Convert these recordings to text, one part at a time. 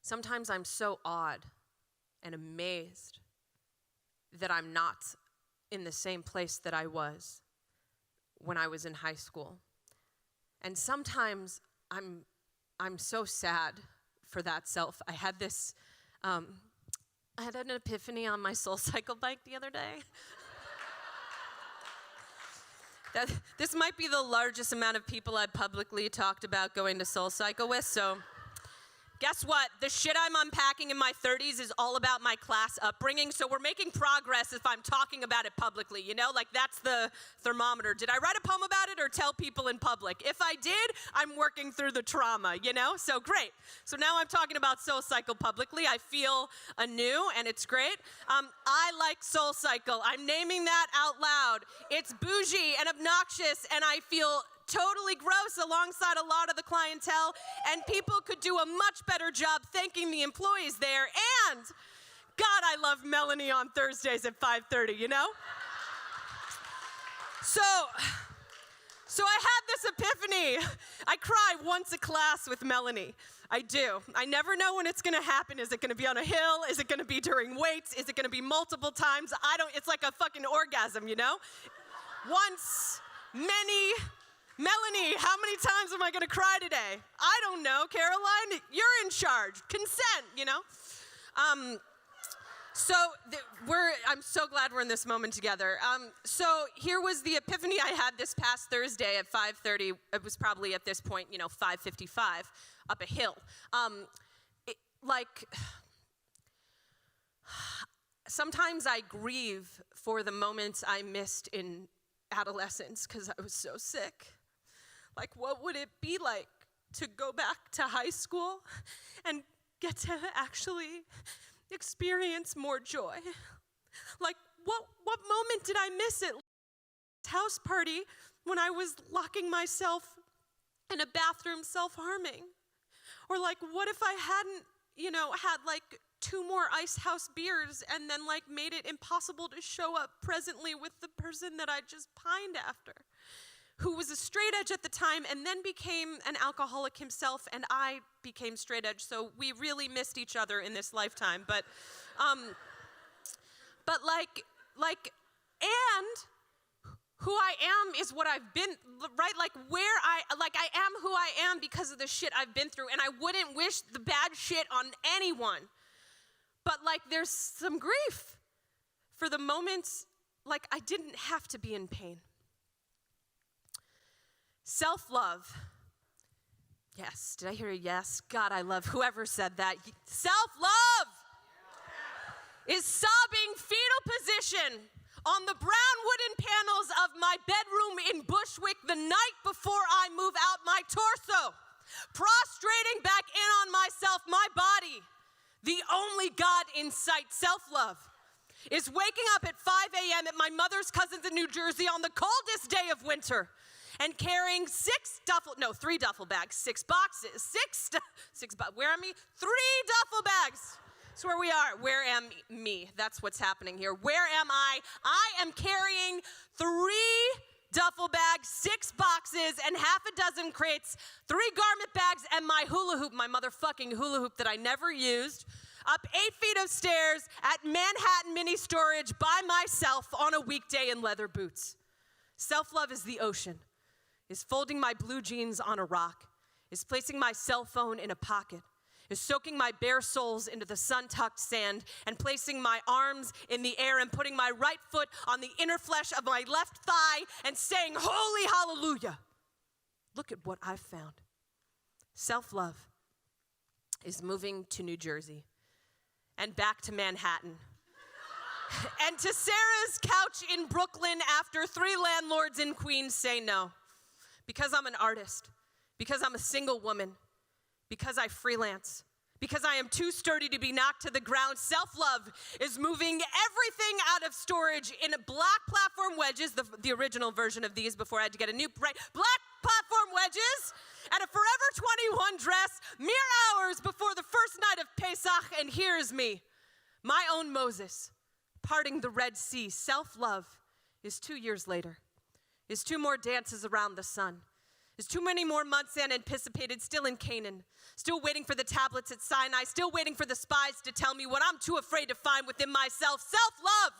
Sometimes I'm so awed and amazed that I'm not in the same place that I was when I was in high school. And sometimes I'm so sad for that self. I had an epiphany on my SoulCycle bike the other day. This might be the largest amount of people I've publicly talked about going to SoulCycle with, so guess what? The shit I'm unpacking in my 30s is all about my class upbringing, so we're making progress if I'm talking about it publicly, you know? Like, that's the thermometer. Did I write a poem about it or tell people in public? If I did, I'm working through the trauma, you know? So great. So now I'm talking about SoulCycle publicly. I feel anew, and it's great. I like SoulCycle. I'm naming that out loud. It's bougie and obnoxious, and I feel totally gross alongside a lot of the clientele, and people could do a much better job thanking the employees there. And God, I love Melanie on Thursdays at 5:30, you know? So I had this epiphany. I cry once a class with Melanie. I do. I never know when it's gonna happen. Is it gonna be on a hill? Is it gonna be during weights? Is it gonna be multiple times? It's like a fucking orgasm, you know? Once, many. Melanie, how many times am I going to cry today? I don't know. Caroline, you're in charge. Consent, you know? I'm so glad we're in this moment together. So here was the epiphany I had this past Thursday at 5:30. It was probably at this point, 5:55, up a hill. Sometimes I grieve for the moments I missed in adolescence because I was so sick. Like, what would it be like to go back to high school and get to actually experience more joy? Like, what moment did I miss at house party when I was locking myself in a bathroom self-harming? Or like, what if I hadn't, had like 2 more Ice House beers and then like made it impossible to show up presently with the person that I just pined after, who was a straight edge at the time and then became an alcoholic himself, and I became straight edge, so we really missed each other in this lifetime. But who I am is what I've been, right? I am who I am because of the shit I've been through, and I wouldn't wish the bad shit on anyone. But there's some grief for the moments I didn't have to be in pain. Self-love. Yes, did I hear a yes? God, I love whoever said that. Self-love is sobbing fetal position on the brown wooden panels of my bedroom in Bushwick the night before I move out my torso, prostrating back in on myself, my body. The only God in sight. Self-love is waking up at 5 a.m. at my mother's cousin's in New Jersey on the coldest day of winter and carrying 3 duffel bags, 6 boxes, 3 duffel bags. That's where we are. Where am me? That's what's happening here. Where am I? I am carrying 3 duffel bags, 6 boxes, and half a dozen crates, 3 garment bags, and my hula hoop, my motherfucking hula hoop that I never used, up 8 feet of stairs at Manhattan Mini Storage by myself on a weekday in leather boots. Self-love is the ocean, is folding my blue jeans on a rock, is placing my cell phone in a pocket, is soaking my bare soles into the sun-tucked sand and placing my arms in the air and putting my right foot on the inner flesh of my left thigh and saying, "Holy hallelujah. Look at what I've found." Self-love is moving to New Jersey and back to Manhattan and to Sarah's couch in Brooklyn after 3 landlords in Queens say no. Because I'm an artist, because I'm a single woman, because I freelance, because I am too sturdy to be knocked to the ground. Self-love is moving everything out of storage in black platform wedges, the original version of these before I had to get a new, black platform wedges, and a Forever 21 dress, mere hours before the first night of Pesach, and here's me, my own Moses, parting the Red Sea. Self-love is 2 years later, is 2 more dances around the sun, There's too many more months anticipated, still in Canaan, still waiting for the tablets at Sinai, still waiting for the spies to tell me what I'm too afraid to find within myself. Self-love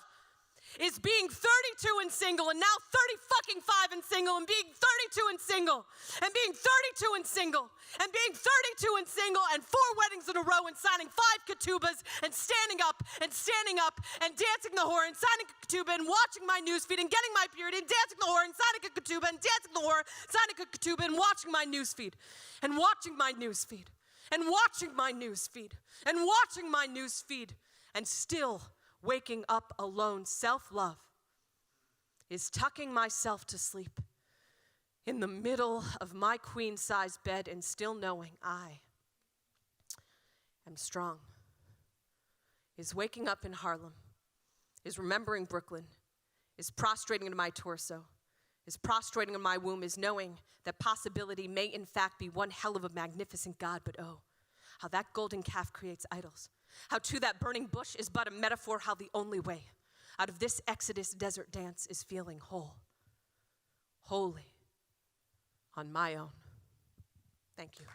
is being 32 and single, and now 35 and single, and being 32 and single, and being 32 and single, and being 32 and single, and 4 weddings in a row, and signing 5 ketubas, and standing up, and dancing the whore, and signing a ketuba, and watching my newsfeed, and getting my period, and dancing the whore, and signing a ketuba, and dancing the whore, signing a ketuba, and watching my newsfeed, and watching my newsfeed, and watching my newsfeed, and watching my newsfeed, and still waking up alone. Self-love is tucking myself to sleep in the middle of my queen-size bed and still knowing I am strong. Is waking up in Harlem, is remembering Brooklyn, is prostrating in my torso, is prostrating in my womb, is knowing that possibility may in fact be one hell of a magnificent God, but oh, how that golden calf creates idols. How to that burning bush is but a metaphor, how the only way out of this Exodus desert dance is feeling whole, holy, on my own. Thank you.